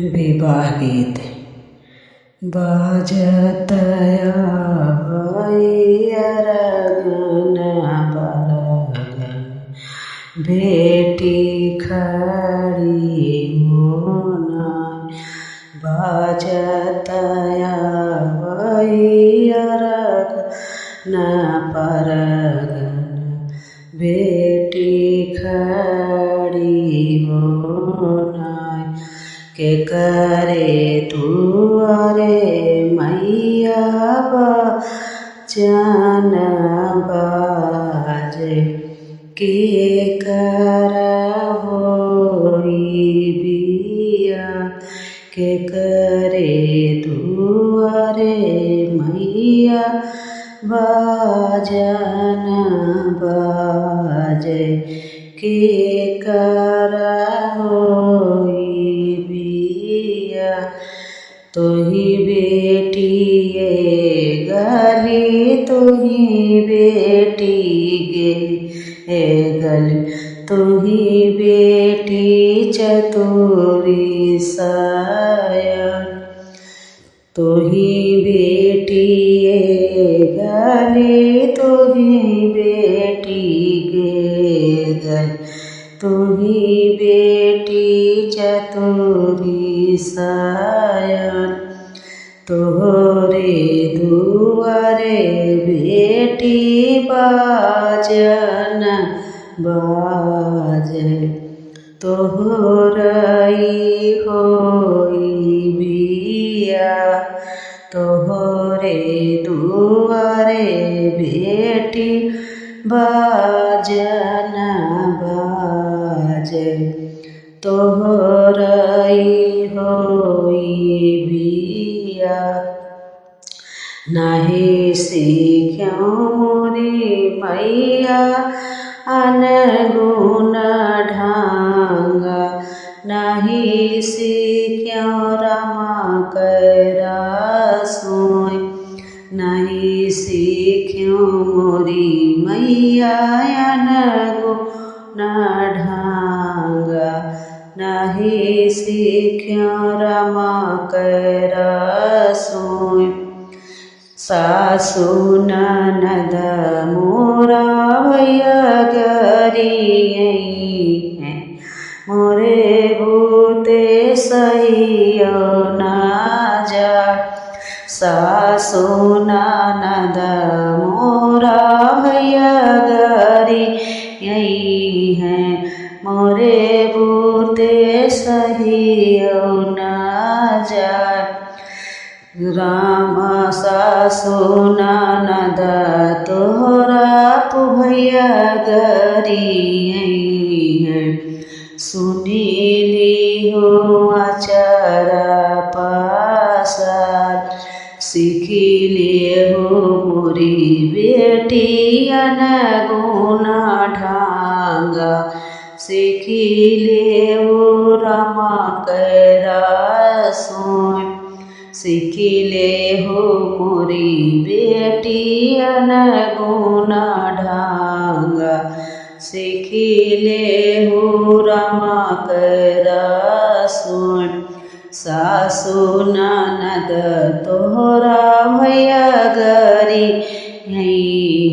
विवाह गीत। बाजत अरगन बरगन बेटी खड़ी मोना। बाजत अरगन परगन बेटी खड़ी मोना। के करे तुअरे मैया बचन बाजे। के कर होई बिया के करे तुअरे मैया बचन बाजे। के कर तोही बेटी ये गली तोही बेटी गे गली तोही बेटी चतुरी सयन। तोही बेटी ये गली तोही बेटी गे गली तोही बेटी चतुरी सयन। तोहरे दुआरे बेटी बाजन बाजे। तोहरई होई बिया तोहरे दुआरे बेटी बाजन बाजे। तोहरई होई बिया नाही सीख्यों मोरी मैया अनगुण ढांगा। नाही सीख्यों रमा करा सोई। नहीं सीख्यों मोरी मैया अनगुण ढांगा। नहीं सीख्यों रमा करा सोई। सासु ननद मोरा भैया गरिए हैं मोरे बूते सहियो ना जा। सासु ननद मोरा भैया गरिए हैं मोरे बूते सहियो ना जा। राम सासु ननद तोहरा भैया गरिए हैं। सुनीली हो आचारा पासार सीखिले हो मोरी बेटी अनगुण ढांगा। सीखिले हो रमा करा सोई। सीखिले हो मोरी बेटी अनगुण ढांगा। सीखिले हो रमा करा सोई। सासु ननद तोहरा भैया गरिए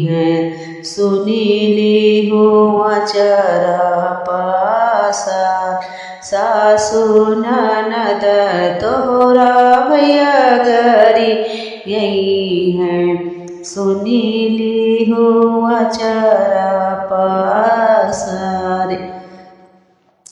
हैं सुनीली हो आचरा पासार। सासु ननद तोहरा भैया गरिए हैं सुनीली हो आचरा